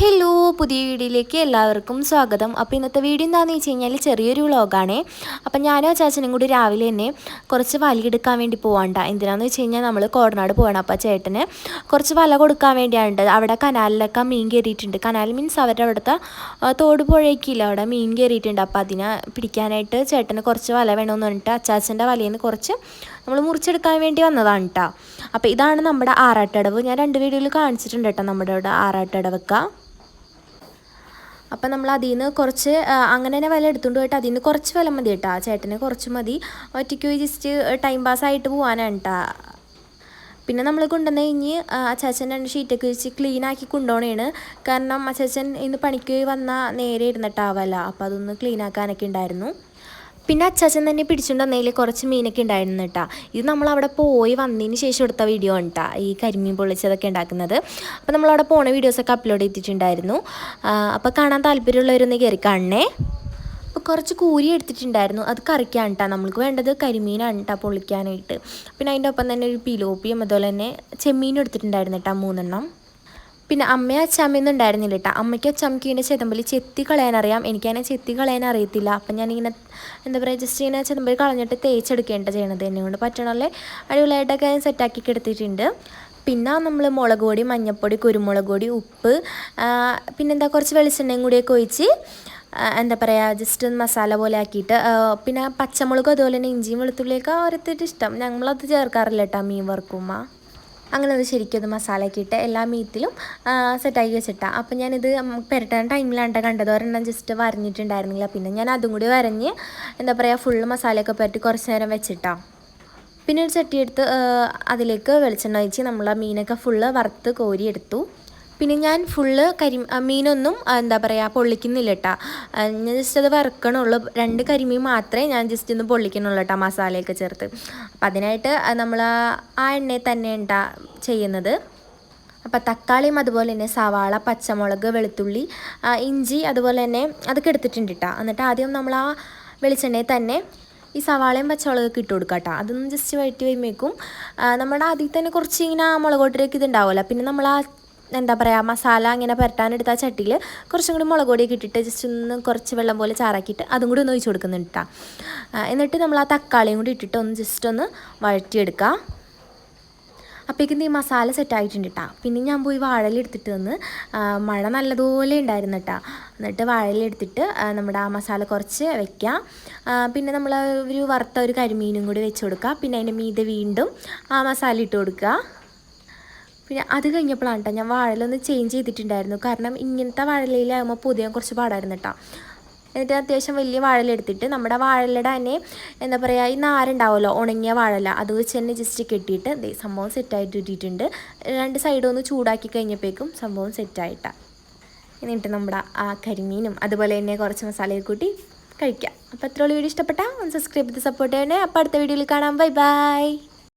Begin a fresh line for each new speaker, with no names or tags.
Hello, പുതിയ വീഡിയോയിലേക്ക് എല്ലാവർക്കും സ്വാഗതം. അപ്പോൾ ഇന്നത്തെ വീഡിയോ എന്താണെന്ന് വെച്ച് കഴിഞ്ഞാൽ ചെറിയൊരു വ്ളോഗാണ്. അപ്പം ഞാനും ചേച്ചനും കൂടി രാവിലെ തന്നെ കുറച്ച് വലയെടുക്കാൻ വേണ്ടി പോവാണ്ട. എന്തിനാണെന്ന് വെച്ച് കഴിഞ്ഞാൽ നമ്മൾ കോടനാട് പോകണം. അപ്പോൾ ചേട്ടന് കുറച്ച് വല കൊടുക്കാൻ വേണ്ടിയാണ്. അവിടെ കനാലിലൊക്കെ മീൻ കയറിയിട്ടുണ്ട്. കനാൽ മീൻസ് അവരുടെ അവിടുത്തെ തോട് പുഴയ്ക്കില്ല, അവിടെ മീൻ കയറിയിട്ടുണ്ട്. അപ്പോൾ അതിനെ പിടിക്കാനായിട്ട് ചേട്ടന് കുറച്ച് വല വേണമെന്ന് പറഞ്ഞിട്ട് അച്ചാച്ചൻ്റെ വലയിൽ നിന്ന് കുറച്ച് നമ്മൾ മുറിച്ചെടുക്കാൻ വേണ്ടി വന്നതാണ് കേട്ടോ. അപ്പോൾ ഇതാണ് നമ്മുടെ ആറാട്ടടവ്. ഞാൻ 2 വീഡിയോയിൽ കാണിച്ചിട്ടുണ്ട് കേട്ടോ നമ്മുടെ ഇവിടെ ആറാട്ടടവൊക്കെ. അപ്പം നമ്മൾ അതിൽ നിന്ന് കുറച്ച് അങ്ങനെ തന്നെ വില എടുത്തുകൊണ്ട് പോയിട്ട് അതിൽ നിന്ന് കുറച്ച് വില മതി കേട്ടോ. ചേട്ടന് കുറച്ച് മതി, ഒറ്റയ്ക്ക് പോയി ജസ്റ്റ് ടൈം പാസ്സായിട്ട് പോകാനാണ് കേട്ടോ. പിന്നെ നമ്മൾ കൊണ്ടുവന്ന് കഴിഞ്ഞ് അച്ചാച്ചൻ 2 ഷീറ്റൊക്കെ വെച്ച് ക്ലീനാക്കി കൊണ്ടുപോകണേണ്. കാരണം അച്ചാച്ചൻ ഇന്ന് പണിക്ക് വന്നാൽ നേരെ ഇരുന്നിട്ടാവല്ല, അപ്പോൾ അതൊന്ന് ക്ലീനാക്കാനൊക്കെ ഉണ്ടായിരുന്നു. പിന്നെ അച്ചാച്ചൻ തന്നെ പിടിച്ചുകൊണ്ട് വന്നതിൽ കുറച്ച് മീനൊക്കെ ഉണ്ടായിരുന്നു കേട്ടോ. ഇത് നമ്മളവിടെ പോയി വന്നതിന് ശേഷം എടുത്ത വീഡിയോ ആണ് കേട്ടോ, ഈ കരിമീൻ പൊള്ളിച്ചതൊക്കെ ഉണ്ടാക്കുന്നത്. അപ്പോൾ നമ്മളവിടെ പോണ വീഡിയോസൊക്കെ അപ്ലോഡ് ചെയ്തിട്ടുണ്ടായിരുന്നു. അപ്പോൾ കാണാൻ താല്പര്യമുള്ളവരൊന്ന് കയറി കാണണേ. അപ്പോൾ കുറച്ച് കൂരി എടുത്തിട്ടുണ്ടായിരുന്നു, അത് കറിക്കാൻ കേട്ടോ. നമ്മൾക്ക് വേണ്ടത് കരിമീനാണ് കേട്ടോ പൊള്ളിക്കാനായിട്ട്. പിന്നെ അതിൻ്റെ ഒപ്പം തന്നെ ഒരു പിലോപ്പിയും അതുപോലെ തന്നെ ചെമ്മീനും എടുത്തിട്ടുണ്ടായിരുന്നു കേട്ടോ, 3 എണ്ണം. പിന്നെ അമ്മയും അച്ചാമ്മയൊന്നും ഉണ്ടായിരുന്നില്ല കേട്ടോ. അമ്മയ്ക്കും അച്ചാമ്മയ്ക്ക് ഇങ്ങനെ ചെതമ്പലി ചെത്തി കളയാനറിയാം, എനിക്കതിനെ ചെത്തി കളയാൻ അറിയത്തില്ല. അപ്പം ഞാനിങ്ങനെ എന്താ പറയുക, ജസ്റ്റ് ഇങ്ങനെ ചെതമ്പലി കളഞ്ഞിട്ട് തേച്ചെടുക്കേണ്ട ചെയ്യണത്. എന്നെ കൊണ്ട് പറ്റണല്ലേ അടിപൊളിയായിട്ടൊക്കെ സെറ്റാക്കി എടുത്തിട്ടുണ്ട്. പിന്നെ നമ്മൾ മുളക് പൊടി, മഞ്ഞൾപ്പൊടി, കുരുമുളക് പൊടി, ഉപ്പ്, പിന്നെന്താ കുറച്ച് വെളിച്ചെണ്ണയും കൂടിയൊക്കെ ഒഴിച്ച് എന്താ പറയുക ജസ്റ്റ് ഒന്ന് മസാല പോലെ ആക്കിയിട്ട്, പിന്നെ പച്ചമുളകും അതുപോലെ തന്നെ ഇഞ്ചിയും വെളുത്തുള്ളിയൊക്കെ ഓരോരുത്തരുടെ ഇഷ്ടം. ഞങ്ങളത് ചേർക്കാറില്ല കേട്ടോ മീൻ വറുക്കുമ്പോൾ. അങ്ങനെ അത് ശരിക്കും അത് മസാലയൊക്കെ ഇട്ട് എല്ലാ മീറ്റിലും സെറ്റാക്കി വെച്ചിട്ടാണ്. അപ്പം ഞാനിത് പുരട്ടാൻ ടൈമിലാണ്ട കണ്ടത്, ഒരെണ്ണം ജസ്റ്റ് വരഞ്ഞിട്ടുണ്ടായിരുന്നില്ല. പിന്നെ ഞാൻ അതും കൂടി വരഞ്ഞ് എന്താ പറയുക ഫുള്ള് മസാലയൊക്കെ പുരട്ടി കുറച്ച് നേരം വെച്ചിട്ടാണ്. പിന്നെ ഒരു ചട്ടി എടുത്ത് അതിലേക്ക് വെളിച്ചെണ്ണ ഒഴിച്ച് നമ്മൾ ആ മീനൊക്കെ ഫുള്ള് വറുത്ത് കോരിയെടുത്തു. പിന്നെ ഞാൻ ഫുള്ള് മീനൊന്നും എന്താ പറയുക പൊള്ളിക്കുന്നില്ല കേട്ടോ. ഞാൻ ജസ്റ്റ് അത് വറുക്കണുള്ളൂ. 2 കരിമീൻ മാത്രമേ ഞാൻ ജസ്റ്റ് ഒന്ന് പൊള്ളിക്കണുള്ളൂ കേട്ടോ, മസാലയൊക്കെ ചേർത്ത്. അപ്പം അതിനായിട്ട് നമ്മൾ ആ എണ്ണയിൽ തന്നെ ഉണ്ടാ ചെയ്യുന്നത്. അപ്പം തക്കാളിയും അതുപോലെ തന്നെ സവാള, പച്ചമുളക്, വെളുത്തുള്ളി, ഇഞ്ചി അതുപോലെ തന്നെ അതൊക്കെ എടുത്തിട്ടുണ്ട് കേട്ടോ. എന്നിട്ട് ആദ്യം നമ്മൾ ആ വെളിച്ചെണ്ണയിൽ തന്നെ ഈ സവാളയും പച്ചമുളകൊക്കെ ഇട്ട് കൊടുക്കുക കേട്ടോ. അതൊന്ന് ജസ്റ്റ് വഴറ്റി വരുമ്പോഴേക്കും നമ്മുടെ ആദ്യം തന്നെ കുറച്ച് ഇങ്ങനെ മുളകോട്ടരൊക്കെ ഇതുണ്ടാവുമല്ലോ. പിന്നെ നമ്മൾ ആ എന്താ പറയുക മസാല അങ്ങനെ പുരട്ടാനെടുത്ത ആ ചട്ടിയിൽ കുറച്ചും കൂടി മുളക് പൊടിയൊക്കെ ഇട്ടിട്ട് ജസ്റ്റ് ഒന്ന് കുറച്ച് വെള്ളം പോലെ ചാറാക്കിയിട്ട് അതും കൂടി ഒന്ന് ഒഴിച്ച് കൊടുക്കുന്നുണ്ട് കേട്ടോ. എന്നിട്ട് നമ്മൾ ആ തക്കാളിയും കൂടി ഇട്ടിട്ട് ഒന്ന് ജസ്റ്റ് ഒന്ന് വഴറ്റിയെടുക്കുക. അപ്പോഴേക്കും ഈ മസാല സെറ്റായിട്ടുണ്ട് കേട്ടോ. പിന്നെ ഞാൻ പോയി വാഴലെടുത്തിട്ട് വന്ന്, മഴ നല്ലതുപോലെ ഉണ്ടായിരുന്നു കേട്ടോ. എന്നിട്ട് വാഴലെടുത്തിട്ട് നമ്മുടെ ആ മസാല കുറച്ച് വയ്ക്കുക. പിന്നെ നമ്മൾ ഒരു വറുത്ത ഒരു കരിമീനും കൂടി വെച്ച് കൊടുക്കുക. പിന്നെ അതിൻ്റെ മീതെ വീണ്ടും ആ മസാല ഇട്ട് കൊടുക്കുക. പിന്നെ അത് കഴിഞ്ഞപ്പോഴാണ് കേട്ടോ ഞാൻ വാഴലൊന്ന് ചേഞ്ച് ചെയ്തിട്ടുണ്ടായിരുന്നു. കാരണം ഇങ്ങനത്തെ വാഴലയിലാകുമ്പോൾ പൊതിയാൻ കുറച്ച് പാടായിരുന്നു കേട്ടോ. എന്നിട്ട് അത്യാവശ്യം വലിയ വാഴല എടുത്തിട്ട് നമ്മുടെ വാഴലയുടെ തന്നെ എന്താ പറയുക ഈ നാരുണ്ടാവുമല്ലോ ഉണങ്ങിയ വാഴല, അത് വെച്ച് തന്നെ ജസ്റ്റ് കെട്ടിയിട്ട് സംഭവം സെറ്റായിട്ട് ഇട്ടിട്ടുണ്ട്. 2 സൈഡും ഒന്ന് ചൂടാക്കി കഴിഞ്ഞപ്പോഴേക്കും സംഭവം സെറ്റായിട്ടാണ്. എന്നിട്ട് നമ്മുടെ ആ കരിമീനും അതുപോലെ തന്നെ കുറച്ച് മസാലയൊക്കെ കൂട്ടി കഴിക്കാം. അപ്പോൾ അത്രയുള്ള വീഡിയോ ഇഷ്ടപ്പെട്ടാൽ ഒന്ന് സബ്സ്ക്രൈബ് ചെയ്ത് സപ്പോർട്ട് ചെയ്യണേ. അപ്പോൾ അടുത്ത വീഡിയോയിൽ കാണാം. Bye bye.